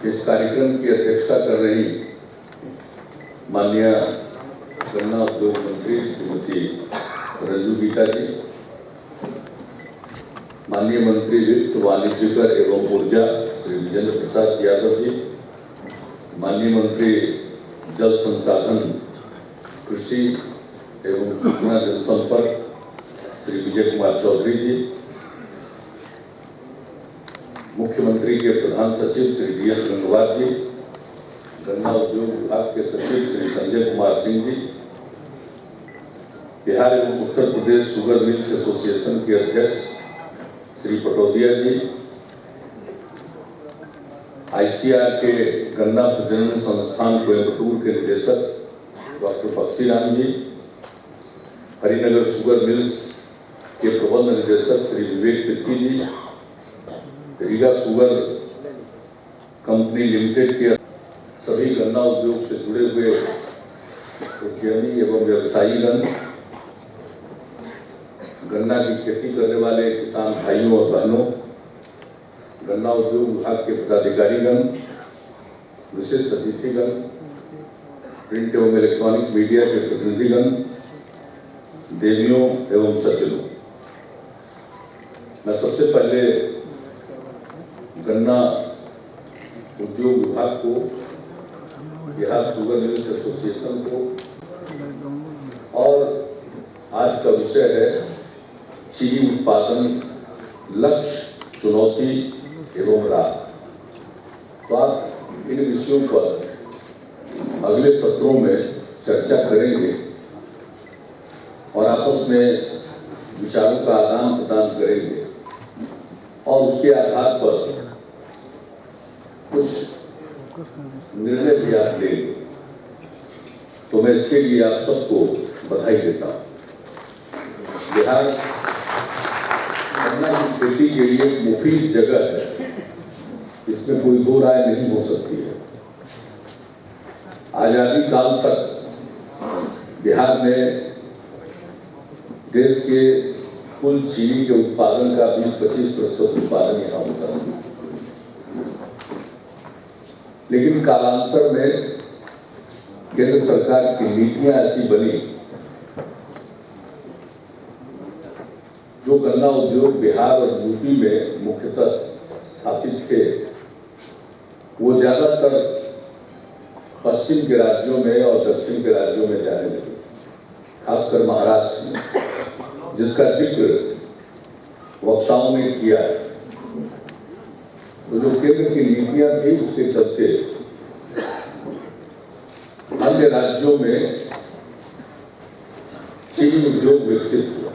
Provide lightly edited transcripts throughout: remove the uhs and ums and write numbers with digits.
इस कार्यक्रम की अध्यक्षता कर रही माननीय गन्ना उद्योग मंत्री श्रीमती रंजू गीता जी, माननीय मंत्री वित्त वाणिज्यकर एवं ऊर्जा श्री विजेंद्र प्रसाद यादव जी, माननीय मंत्री जल संसाधन कृषि एवं सूचना जनसंपर्क श्री विजय कुमार चौधरी जी, मुख्यमंत्री के प्रधान सचिव श्री DS गंगवार जी, गन्ना उद्योग विभाग के सचिव श्री संजय कुमार सिंह जी, बिहार एवं Uttar Pradesh sugar mills association के अध्यक्ष श्री पटोदिया जी, ICAR के गन्ना प्रजनन संस्थान कोयम्बटूर के निदेशक डॉक्टर बक्सीराम जी, हरिनगर शुगर मिल्स के प्रबंध निदेशक श्री विवेक पित्ती जी, रीगा शुगर कंपनी लिमिटेड के सभी गन्ना उद्योग से जुड़े हुए उद्यमी एवं व्यवसायीगण, गन्ना की खेती करने वाले किसान भाइयों और बहनों, गन्ना उद्योग विभाग के पदाधिकारीगण, विशिष्ट अतिथिगण, प्रिंट एवं इलेक्ट्रॉनिक मीडिया के प्रतिनिधिगण, देवियों एवं सज्जनों, मैं सबसे पहले गन्ना उद्योग विभाग को, बिहार शुगर मिल्स एसोसिएशन को, और आज का विषय है चीनी उत्पादन लक्ष्य, चुनौती एवं राह। तो आप इन विषयों पर अगले सत्रों में चर्चा करेंगे और आपस में विचारों का आदान प्रदान करेंगे और उसके आधार पर कुछ निर्णय भी आप लेंगे। तो मैं इसके लिए आप सबको बधाई देता हूँ। बिहार गन्ना की खेती के लिए एक मुफीद जगह है, इसमें कोई दो राय नहीं हो सकती है। आजादी काल तक बिहार में देश के कुल चीनी के उत्पादन का 20-25% उत्पादन यहाँ होता है, लेकिन कालांतर में केंद्र सरकार की नीतियां ऐसी बनी जो गन्ना उद्योग बिहार और यूपी में मुख्यतः स्थापित थे, वो ज्यादातर पश्चिम के राज्यों में और दक्षिण के राज्यों में जाने लगे, खासकर महाराष्ट्र में, जिसका जिक्र वक्ताओं ने किया है। तो जो केंद्र की नीतियां थी उसके चलते अन्य राज्यों में चीनी उद्योग विकसित हुआ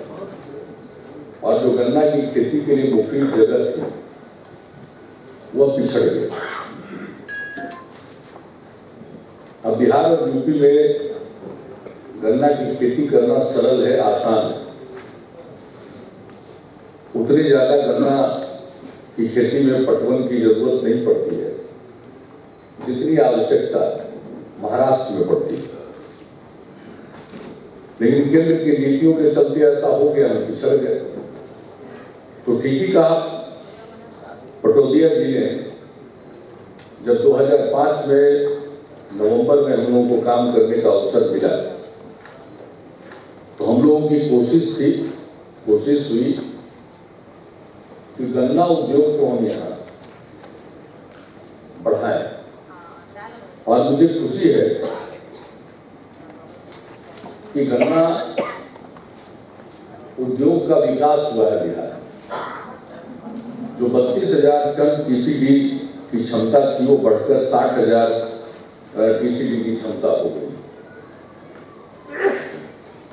और जो गन्ना की खेती के लिए मुफीद जगह थी वह पिछड़ गई। अब बिहार और यूपी में गन्ना की खेती करना सरल है, आसान है। उतनी ज्यादा गन्ना की खेती में पटवन की जरूरत नहीं पड़ती है जितनी आवश्यकता महाराष्ट्र में पड़ती है, लेकिन केंद्र की नीतियों के चलते ऐसा हो गया, हम पिछड़ गए। तो ठीक ही कहा पटोदिया जी ने, जब 2005 में नवंबर में हम लोगों को काम करने का अवसर मिला तो हम लोगों की कोशिश हुई कि गन्ना उद्योग को हम यहाँ बढ़ाएं। और मुझे खुशी है कि गन्ना उद्योग का विकास हुआ है बिहार। जो 32,000 टन TCD की क्षमता थी वो बढ़कर 60,000 TCD की क्षमता हो गई।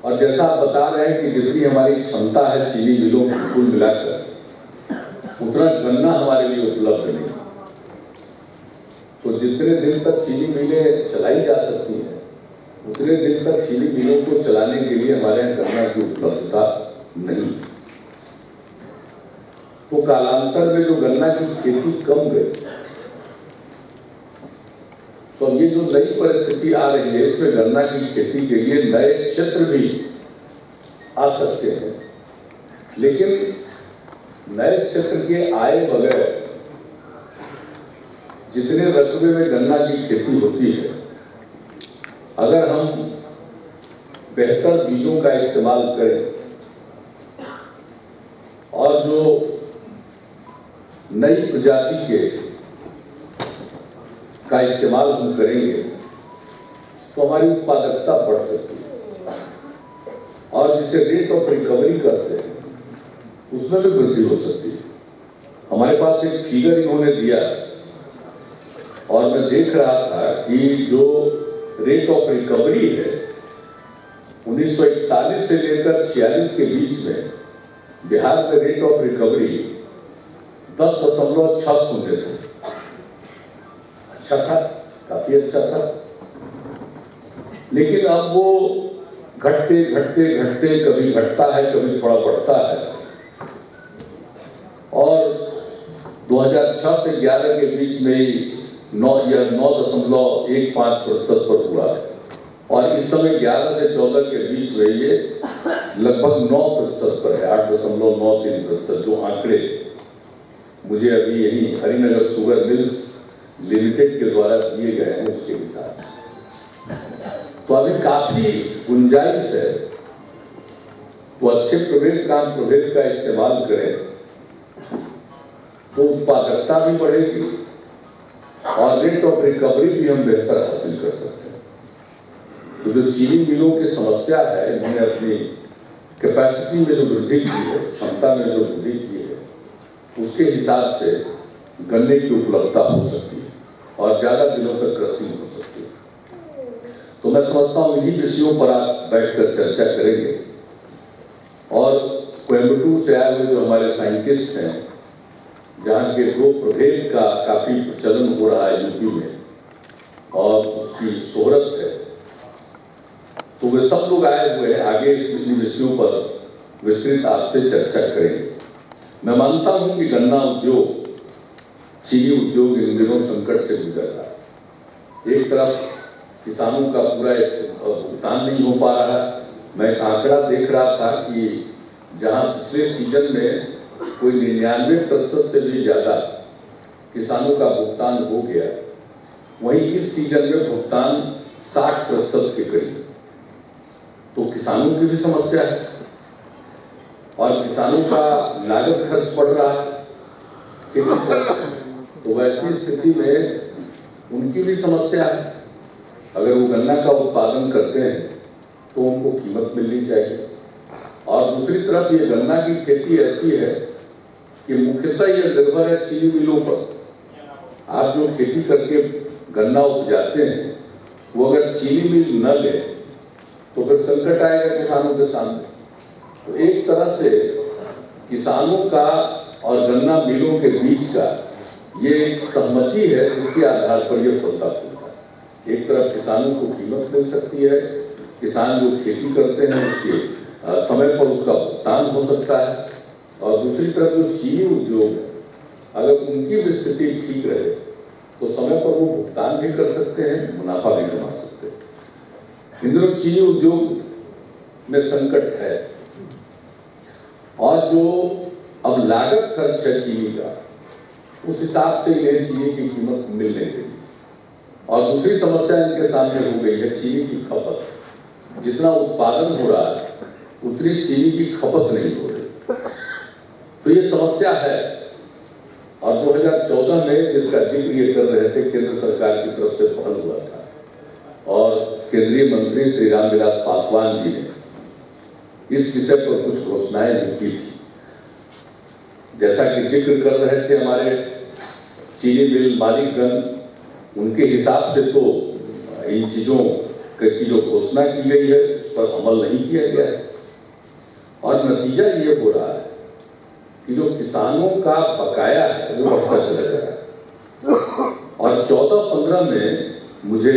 और जैसा आप बता रहे हैं कि जितनी हमारी क्षमता है चीनी मिलों की कुल मिलाकर, उतना गन्ना हमारे लिए उपलब्ध नहीं। तो जितने दिन तक चीनी मिलें चलाई जा सकती हैं, उतने दिन तक चीनी मिलों को चलाने के लिए हमारे यहाँ गन्ना की उपलब्धता नहीं। तो कालांतर में जो गन्ना की खेती कम गई, तो ये जो नई परिस्थिति आ रही है, इसमें गन्ना की खेती के लिए नए क्षेत्र भी आ सकते हैं, लेकिन नए क्षेत्र के आए बगैर जितने रकबे में गन्ना की खेती होती है, अगर हम बेहतर बीजों का इस्तेमाल करें और जो नई प्रजाति के का इस्तेमाल हम करेंगे तो हमारी उत्पादकता बढ़ सकती है और जिसे रेट ऑफ रिकवरी करते हैं उसमें भी वृद्धि हो सकती है। हमारे पास एक फिगर इन्होंने दिया और मैं देख रहा था कि जो रेट ऑफ रिकवरी है 1941 से लेकर 46 के बीच में बिहार में रेट ऑफ रिकवरी 10.6 थे। अच्छा था, काफी अच्छा था, लेकिन अब वो घटते घटते घटते कभी घटता है, कभी थोड़ा बढ़ता है और 2006 से 11 के बीच में 9.15% पर हुआ है और इस समय 11 से 14 के बीच में ये लगभग 9% पर है, 8.93%, जो आंकड़े मुझे अभी यही हरिनगर शुगर मिल्स लिमिटेड के द्वारा दिए गए हैं उसके हिसाब से। तो अभी काफी गुंजाइश है, तो अच्छे प्रभेद का इस्तेमाल करें तो उत्पादकता भी बढ़ेगी और रेट ऑफ रिकवरी भी हम बेहतर हासिल कर सकते हैं। तो जो चीनी मिलों की समस्या है, इन्होंने अपनी कैपेसिटी में जो वृद्धि की है, क्षमता में जो वृद्धि की है, उसके हिसाब से गन्ने की उपलब्धता हो सकती है और ज्यादा दिनों तक क्रशिंग हो सकती है। तो मैं समझता हूँ इन्हीं विषयों पर आप बैठकर चर्चा करेंगे और कोयम्बटूर से आए हुए जो हमारे साइंटिस्ट हैं, जहाँ के 2 प्रभेद का काफी प्रचलन हो रहा है यूपी में और उसकी शोहरत है, तो वे सब लोग आए हुए हैं, आगे इस विषयों पर विस्तृत आपसे चर्चा करेंगे। मैं मानता हूं कि गन्ना उद्योग, चीनी उद्योग इन दिनों संकट से गुजर रहा है। एक तरफ किसानों का पूरा भुगतान नहीं हो पा रहा है। मैं एक आंकड़ा देख रहा था कि जहां पिछले सीजन में कोई 99% से भी ज्यादा किसानों का भुगतान हो गया, वहीं इस सीजन में भुगतान 60% के करीब। तो किसानों की भी समस्या है और किसानों का लागत खर्च बढ़ रहा है खेती पर, तो वैसी स्थिति में उनकी भी समस्या है। अगर वो गन्ना का उत्पादन करते हैं तो उनको कीमत मिलनी चाहिए और दूसरी तरफ ये गन्ना की खेती ऐसी है कि मुख्यतः ये निर्भर है चीनी मिलों पर। आप जो खेती करके गन्ना उपजाते हैं वो अगर चीनी मिल न ले तो फिर संकट आएगा किसानों के सामने। तो एक तरह से किसानों का और गन्ना मिलों के बीच का ये एक सहमति है जिसके आधार पर यह फलता फूलता है। एक तरफ किसानों को कीमत मिल सकती है, किसान जो खेती करते हैं उसके समय पर उसका भुगतान हो सकता है और दूसरी तरफ जो चीनी उद्योग है, अगर उनकी भी स्थिति ठीक रहे तो समय पर वो भुगतान भी कर सकते हैं, मुनाफा भी कमा सकते हैं। इन दिनों चीनी उद्योग में संकट है और जो अब लागत खर्च है चीनी का, उस हिसाब से इन्हें चीनी की कीमत मिल नहीं रही और दूसरी समस्या इनके सामने हो गई है चीनी की खपत। जितना उत्पादन हो रहा है उतनी चीनी की खपत नहीं हो रही, तो ये समस्या है। और 2014 में जिसका जिक्र ये कर रहे थे, केंद्र सरकार की तरफ से पहल हुआ था और केंद्रीय मंत्री श्री रामविलास पासवान जी ने इस विषय पर कुछ घोषणाएं भी की थी। जैसा कि जिक्र कर रहे थे हमारे चीनी मिल मालिकगण, उनके हिसाब से तो इन चीजों की जो घोषणा की गई है उस पर अमल नहीं किया गया है और नतीजा ये हो रहा है कि जो किसानों का बकाया है वो बढ़ता चला जा रहा है। और 14-15 में मुझे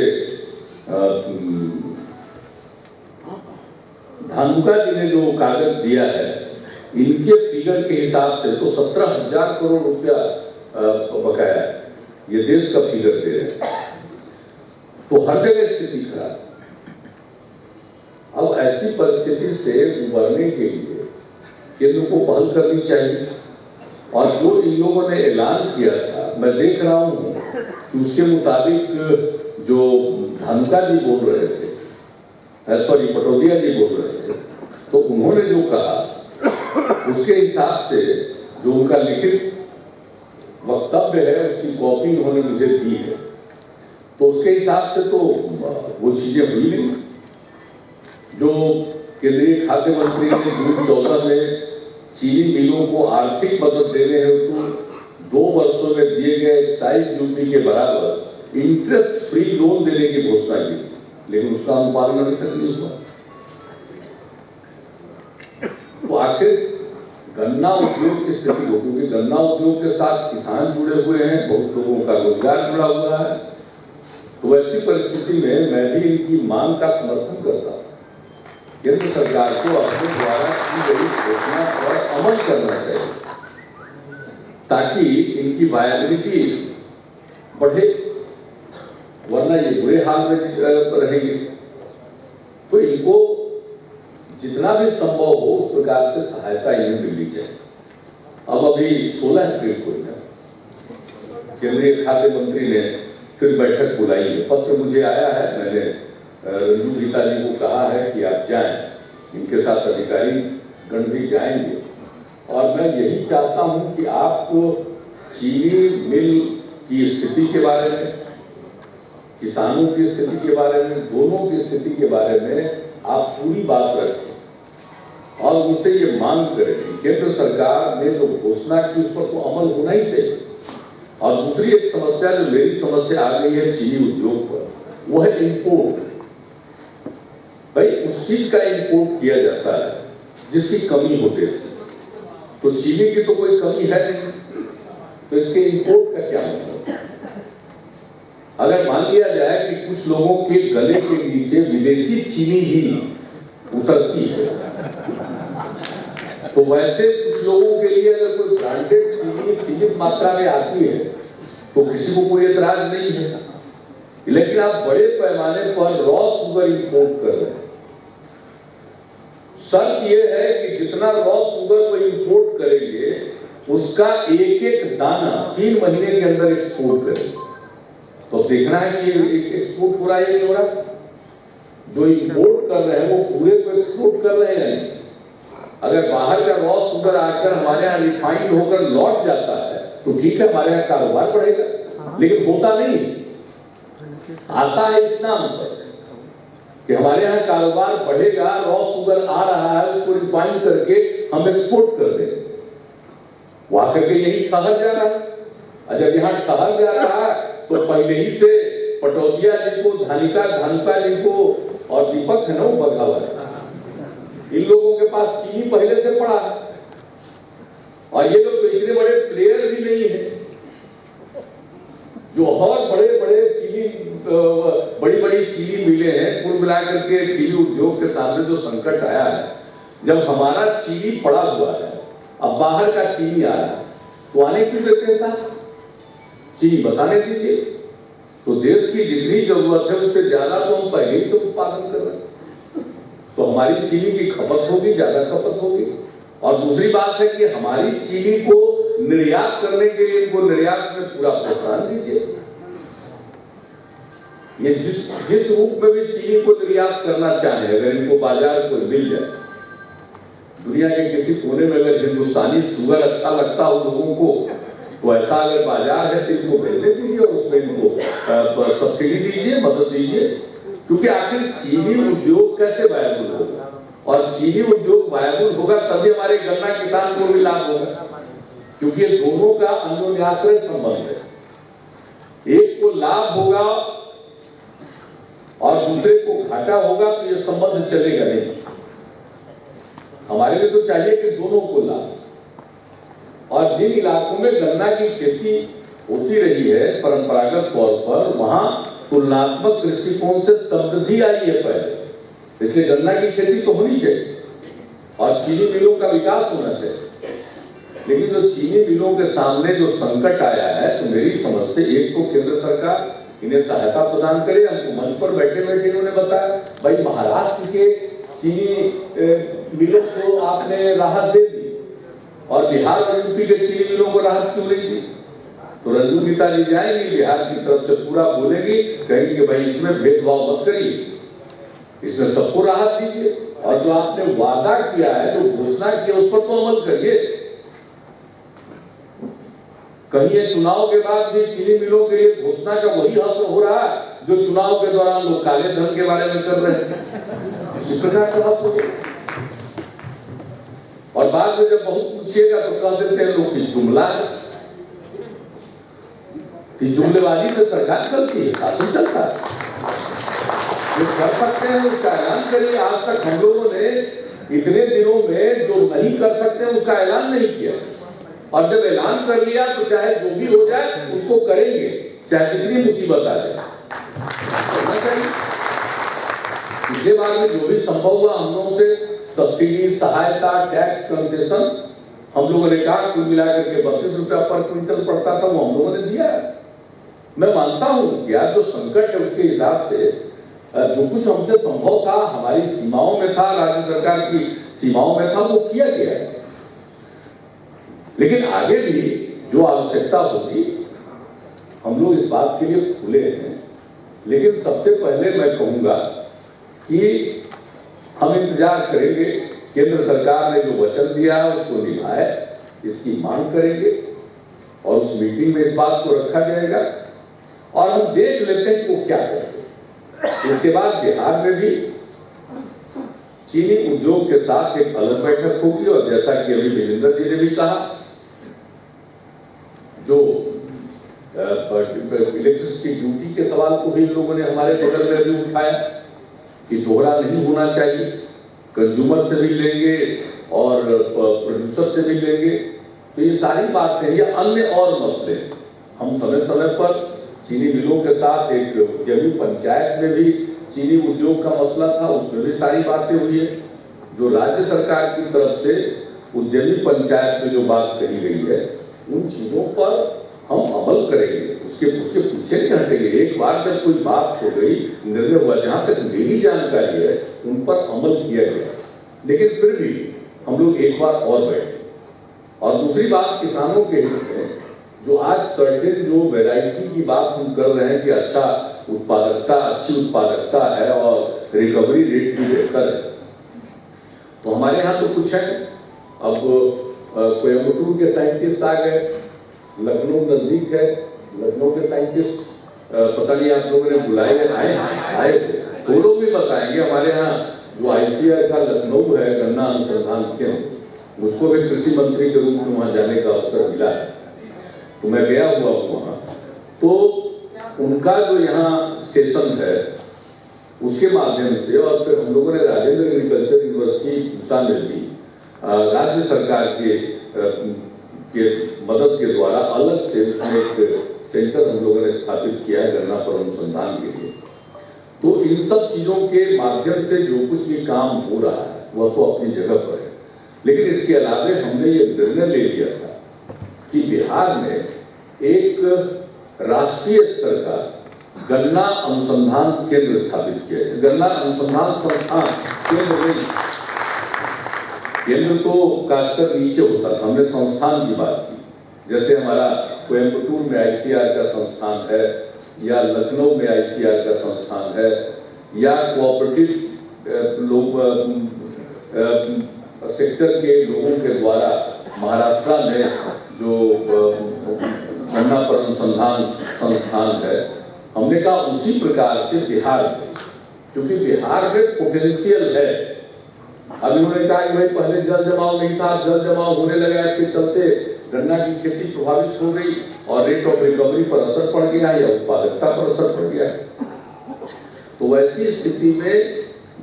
धानुका जी ने जो कागज दिया है, इनके फिगर के हिसाब से तो 17,000 करोड़ रुपया बकाया है। ये देश का फिगर दे रहे हैं, तो हर जगह स्थिति खराब। अब ऐसी परिस्थिति से उबरने के लिए केंद्र को पहल करनी चाहिए और जो इन लोगों ने ऐलान किया था, मैं देख रहा हूं कि उसके मुताबिक जो धानुका जी बोल रहे थे, सॉरी पटौदिया जी बोल रहे थे, तो उन्होंने जो कहा उसके हिसाब से जो उनका लिखित वक्तव्य है उसकी कॉपी उन्होंने मुझे दी है, तो उसके हिसाब से तो वो चीजें हुई नहीं। जो केंद्रीय खाद्य मंत्री ने जून 14 में चीनी मिलों को आर्थिक मदद देने हेतु 2 वर्षों में दिए गए एक्साइज ड्यूटी के बराबर इंटरेस्ट फ्री लोन देने की घोषणा की, लेकिन उसका अनुपालन अभी तक नहीं हुआ। तो आखिर गन्ना उद्योग की स्थिति हो, क्योंकि गन्ना उद्योग के साथ किसान जुड़े हुए हैं, बहुत लोगों का रोजगार जुड़ा हुआ है, तो ऐसी परिस्थिति में मैं भी इनकी मांग का समर्थन करता हूं। केंद्र सरकार को अपने द्वारा की गई घोषणा पर अमल करना चाहिए ताकि इनकी वायबिलिटी बढ़े, वरना ये बुरे हाल में रहेंगे। तो इनको जितना भी संभव हो उस प्रकार से सहायता इन्हें मिलनी चाहिए। अब अभी 16 अप्रैल को केंद्रीय खाद्य मंत्री ने फिर बैठक बुलाई है, पत्र मुझे आया है, मैंने रंजू गीता जी को कहा है कि आप जाएं, इनके साथ अधिकारी गण भी जाएंगे, और मैं यही चाहता हूं कि आप चीनी मिल की स्थिति के बारे में, किसानों की स्थिति के बारे में, दोनों की स्थिति के बारे में आप पूरी बात रखें और उनसे ये मांग करें कि केंद्र सरकार ने जो घोषणा की उस पर तो अमल होना ही चाहिए। और दूसरी एक समस्या जो मेरी समस्या आ गई है चीनी उद्योग पर, वो है इंपोर्ट। भाई उस चीज का इंपोर्ट किया जाता है जिसकी कमी हो देश से, तो चीनी की तो कोई कमी है नहीं, तो इसके इंपोर्ट का क्या मतलब? अगर मान लिया जाए कि कुछ लोगों के गले के नीचे विदेशी चीनी ही उतरती है, तो वैसे कुछ लोगों के लिए अगर कोई ब्रांडेड चीनी सीमित मात्रा में आती है तो किसी को कोई एतराज नहीं है, लेकिन आप बड़े पैमाने पर रॉ शुगर इंपोर्ट कर रहे हैं। शर्त यह है कि जितना रॉ शुगर को इंपोर्ट करेंगे उसका एक एक दाना 3 महीने के अंदर एक्सपोर्ट करेंगे। तो देखना है कि एक्सपोर्ट हो रहा है या नहीं हो रहा। जो इंपोर्ट कर रहे हैं वो पूरे को एक्सपोर्ट कर रहे हैं। अगर बाहर का रॉ शुगर आकर हमारे यहाँ रिफाइंड होकर लौट जाता है तो ठीक है, हमारे यहाँ कारोबार बढ़ेगा, लेकिन होता नहीं। आता है इस नाम पर कि हमारे यहाँ कारोबार बढ़ेगा, रॉ शुगर आ रहा है, उसको रिफाइन करके हम एक्सपोर्ट कर दें। वहां करके यही ठहर जा रहा है। जब यहाँ ठहर जा रहा है तो पहले ही से पटौदिया जी को, धानुका जी को और दीपक है ना वो बघावत, इन लोगों के पास चीनी पहले से पड़ा है, और ये लोग तो इतने बड़े प्लेयर भी नहीं है। जो और बड़े बड़े चीनी, बड़ी बड़ी चीनी मिले हैं, कुल मिलाकर के चीनी उद्योग के सामने जो संकट आया है, जब हमारा चीनी पड़ा हुआ है, अब बाहर का चीनी आ रहा है, तो आने क्यों देते हैं साहब? चीनी बताने दीजिए। तो देश की जितनी जरूरत है उससे ज्यादा तो हम पहले ही से उत्पादन कर रहे हैं, तो हमारी चीनी की खपत होगी, ज्यादा खपत होगी। और दूसरी बात है कि हमारी चीनी को निर्यात करने के लिए इनको निर्यात में पूरा प्रोत्साहन दीजिए। ये जिस रूप में भी चीनी को निर्यात करना चाहे, अगर इनको बाजार को मिल जाए, दुनिया के किसी कोने में अगर हिंदुस्तानी शुगर अच्छा लगता हो लोगों को, तो ऐसा अगर बाजार है तो इनको भेजने दीजिए और उसमें इनको सब्सिडी दीजिए, मदद दीजिए। क्योंकि आखिर चीनी उद्योग कैसे वायबल होगा, और चीनी उद्योग वायबल होगा तभी हमारे गन्ना किसान को भी लाभ होगा, क्योंकि ये दोनों का अन्योन्याश्रय संबंध है। एक को लाभ होगा और दूसरे को घाटा होगा, तो ये संबंध चलेगा नहीं। हमारे लिए तो चाहिए कि दोनों को लाभ। और जिन इलाकों में गन्ना की खेती होती रही है परंपरागत तौर पर, वहां तुलनात्मक दृष्टिकोण से समृद्धि आई है पहले, इसलिए गन्ना की खेती तो होनी चाहिए और चीनी मिलों का विकास होना चाहिए। लेकिन जो चीनी मिलों के सामने जो संकट आया है, तो मेरी समझ से एक तो केंद्र सरकार इन्हें सहायता प्रदान करे। हमको मंच पर बैठे बैठे इन्होंने बताया भाई महाराष्ट्र के चीनी मिलों को आपने राहत दे दी और बिहार और यूपी के चीनी मिलों को राहत क्यों नहीं दी? तो रंजू गीता जी जाएंगी बिहार की तरफ से, पूरा बोलेगी, कहेंगी कि भाई इसमें भेदभाव मत करिए, इसमें सबको राहत दीजिए, और जो आपने वादा किया है, जो घोषणा की उस पर तो अमल करिए। कहीं ये चुनाव के बाद भी चीनी मिलों के लिए घोषणा का वही असर हो रहा है जो चुनाव के दौरान लोग काले धन के बारे में कर रहे हैं। इसी प्रकार का हो, और बाद में जब बहुत पूछिएगा तो कह देते हैं लोग कि जुमला है, कि जुमलेबाजी से सरकार चलती है, शासन चलता है। जो कर सकते हैं उसका ऐलान करिए। आज तक हम लोगों ने इतने दिनों में जो नहीं कर सकते उसका ऐलान नहीं किया, और जब ऐलान कर लिया तो चाहे जो भी हो जाए उसको करेंगे, चाहे जितनी मुसीबत आ जाए। पिछले बार में जो भी संभव हुआ हम लोगों से सब्सिडी, सहायता, टैक्स कंसेशन, हम लोगों ने कहा कुल मिलाकर के 32 रुपया पर क्विंटल पड़ता था, वो हम लोगों ने दिया है। मैं मानता हूं कि आज जो संकट है उसके हिसाब से जो कुछ हमसे संभव था, हमारी सीमाओं में था, राज्य सरकार की सीमाओं में था, वो किया गया है। लेकिन आगे भी जो आवश्यकता होगी हम लोग इस बात के लिए खुले हैं। लेकिन सबसे पहले मैं कहूंगा कि हम इंतजार करेंगे, केंद्र सरकार ने जो वचन दिया है उसको निभाए, इसकी मांग करेंगे, और उस मीटिंग में इस बात को रखा जाएगा, और हम देख लेते हैं कि वो क्या करेंगे। इसके बाद बिहार में भी चीनी उद्योग के साथ एक अलग बैठक होगी, और जैसा कि अभी विजेंद्र जी ने भी कहा, जो इलेक्ट्रिसिटी ड्यूटी के सवाल को भी लोगों ने हमारे बगल में भी उठाया कि दोहरा नहीं होना चाहिए, कंज्यूमर से भी लेंगे और प्रोड्यूसर से भी लेंगे। तो ये सारी बातें या अन्य और मसले हम समय समय पर चीनी मिलों के साथ, एक उद्यमी पंचायत में भी चीनी उद्योग का मसला था, उसमें भी सारी बातें हुई है। जो राज्य सरकार की तरफ से उद्यमी पंचायत में जो बात कही गई है, उन चीजों पर हम अमल करेंगे, उसके पीछे नहीं हटेंगे। एक बार जब कोई बात हो गई, निर्णय हुआ, जहां तक मेरी जानकारी है उन पर अमल किया गया, लेकिन फिर भी हम लोग एक बार और बैठे। और दूसरी बात किसानों के हित में, जो आज सर्टेन जो वैरायटी की बात हम कर रहे हैं कि अच्छा उत्पादकता, अच्छी उत्पादकता है और रिकवरी रेट भी बेहतर है, तो हमारे यहाँ तो कुछ है। अब कोयम्बटूर के साइंटिस्ट आ गए, लखनऊ नजदीक है, लखनऊ के साइंटिस्ट पता नहीं आप लोगों ने बुलाए आए तो लोग भी बताएंगे। हमारे यहाँ जो ICAR का लखनऊ है गन्ना अनुसंधान केंद्र, मुझको भी कृषि मंत्री के रूप में वहां जाने का अवसर मिला है, तो मैं गया हुआ हूँ वहाँ। तो उनका जो यहाँ स्टेशन है उसके माध्यम से, और फिर हम लोगों ने राजेंद्र एग्रीकल्चर यूनिवर्सिटी पूसा में भी राज्य सरकार के मदद के द्वारा अलग से एक सेंटर हम लोगों ने स्थापित किया है गन्ना पर अनुसंधान के लिए। तो इन सब चीजों के माध्यम से जो कुछ भी काम हो रहा है वह तो अपनी जगह पर है, लेकिन इसके अलावा हमने ये निर्णय ले लिया था कि बिहार में एक राष्ट्रीय स्तर का गन्ना अनुसंधान केंद्र स्थापित किया है। गन्ना अनुसंधान संस्थान केंद्र नहीं, केंद्र तो का स्तर नीचे होता था, हमने संस्थान की बात की। जैसे हमारा कोयम्बटूर में ICAR का संस्थान है, या लखनऊ में ICAR का संस्थान है, या कोऑपरेटिव लोग सेक्टर के लोगों के द्वारा महाराष्ट्र में जो गन्ना पर अनुसंधान संस्थान है, हमने कहा उसी प्रकार से बिहार में, क्योंकि बिहार में पोटेंशियल है। अभी उन्होंने कहा कि भाई पहले जल जमाव नहीं था, जल जमाव होने लगा, इसके चलते गन्ना की खेती प्रभावित हो गई और रेट ऑफ रिकवरी पर असर पड़ गया या उत्पादकता पर असर पड़ गया। तो वैसी स्थिति में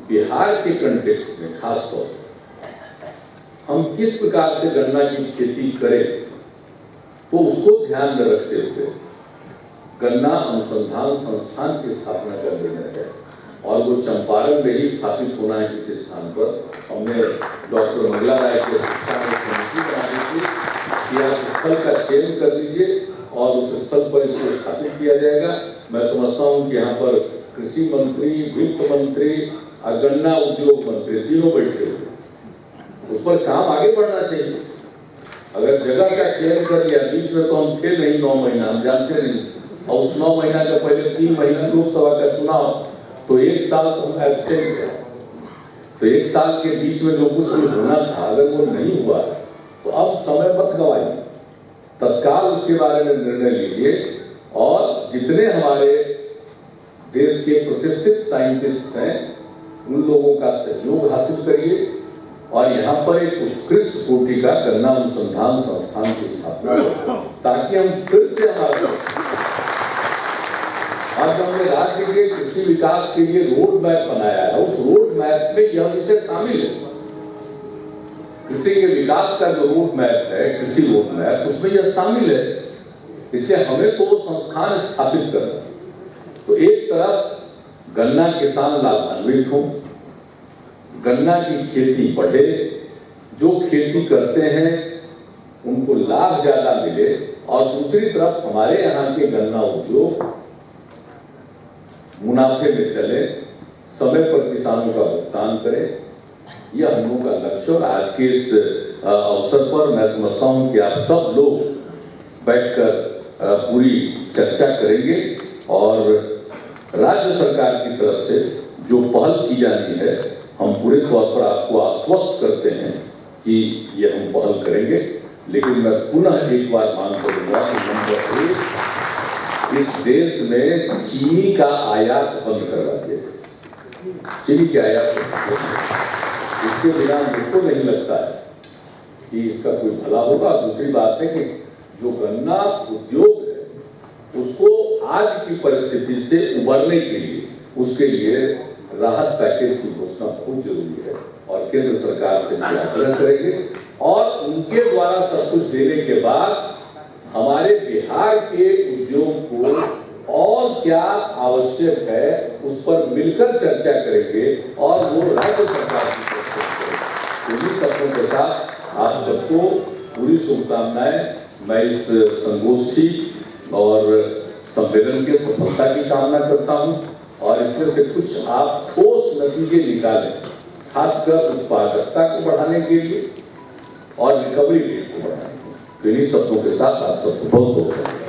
बिहार के कंटेक्स्ट में खास तौर पर हम किस प्रकार से गन्ना की खेती करें, तो उसको ध्यान में रखते हुए गन्ना अनुसंधान संस्थान की स्थापना कर देना है, और वो चंपारण में ही स्थापित होना है। इस स्थान पर हमने डॉक्टर मंगला राय के शिक्षा में समिति बना दी थी कि आप स्थल का चयन कर लीजिए और उस स्थल पर इसको स्थापित किया जाएगा। मैं समझता हूँ कि यहाँ पर कृषि मंत्री, वित्त मंत्री और गन्ना उद्योग मंत्री तीनों बैठे हुए, उस पर काम आगे बढ़ना चाहिए। अगर जगह का चयन कर लिया, बीच में तो हम थे नहीं 9 महीना, हम जानते नहीं, और उस 9 महीना के पहले 3 महीना लोकसभा का चुनाव, तो 1 साल तो हम एब्सेंट थे। तो 1 साल के बीच में जो कुछ होना था, अगर वो नहीं हुआ तो अब समय मत गवाइए, तत्काल उसके बारे में निर्णय लीजिए और जितने हमारे देश के प्रतिष्ठित साइंटिस्ट हैं उन लोगों का सहयोग हासिल करिए और यहाँ पर एक उत्कृष्ट कोटि का गन्ना अनुसंधान संस्थान की स्थापना करें, ताकि हम फिर से हमारे आज हमने राज्य के कृषि विकास के लिए रोड मैप बनाया है। उस रोड मैप में यह विषय शामिल है। कृषि के विकास का जो रोड मैप है, कृषि रोड मैप, उसमें यह शामिल है। इसलिए हमें तो संस्थान स्थापित करना। तो एक तरफ गन्ना किसान लाभान्वित हो, गन्ना की खेती बढ़े, जो खेती करते हैं उनको लाभ ज्यादा मिले, और दूसरी तरफ हमारे यहाँ के गन्ना उद्योग मुनाफे में चले, समय पर किसानों का भुगतान करे। यह हम लोगों का लक्ष्य। और आज के इस अवसर पर मैं समझता हूँ कि आप सब लोग बैठकर पूरी चर्चा करेंगे और राज्य सरकार की तरफ से जो पहल की जानी है, हम पूरे तौर पर आपको आश्वस्त करते हैं कि ये हम पहल करेंगे। लेकिन मैं पुनः एक बार मांग करूंगा कि नंबर 1, इस देश में चीनी का आयात बंद करवा दिया। चीनी के आयात इसके बिना मुझको नहीं लगता है कि इसका कोई भला होगा। दूसरी बात है कि जो गन्ना उद्योग है उसको आज की परिस्थिति से उबरने के लिए, उसके लिए राहत पैकेज की घोषणा बहुत जरूरी है और केंद्र सरकार से आग्रह करेंगे और उनके द्वारा सब कुछ देने के बाद हमारे बिहार के उद्योग को और क्या आवश्यक है उस पर मिलकर चर्चा करेंगे और वो राज्य सरकार की तरफ से उन्हीं शब्दों के साथ आप सबको पूरी शुभकामनाएं। मैं इस संगोष्ठी और सम्मेलन के सफलता की कामना करता हूं और इसमें से कुछ आप ठोस नतीजे निकालें, खासकर उत्पादकता को बढ़ाने के लिए और रिकवरी रेट को बढ़ाने के लिए। इन्हीं शब्दों के साथ आप सबको बहुत बहुत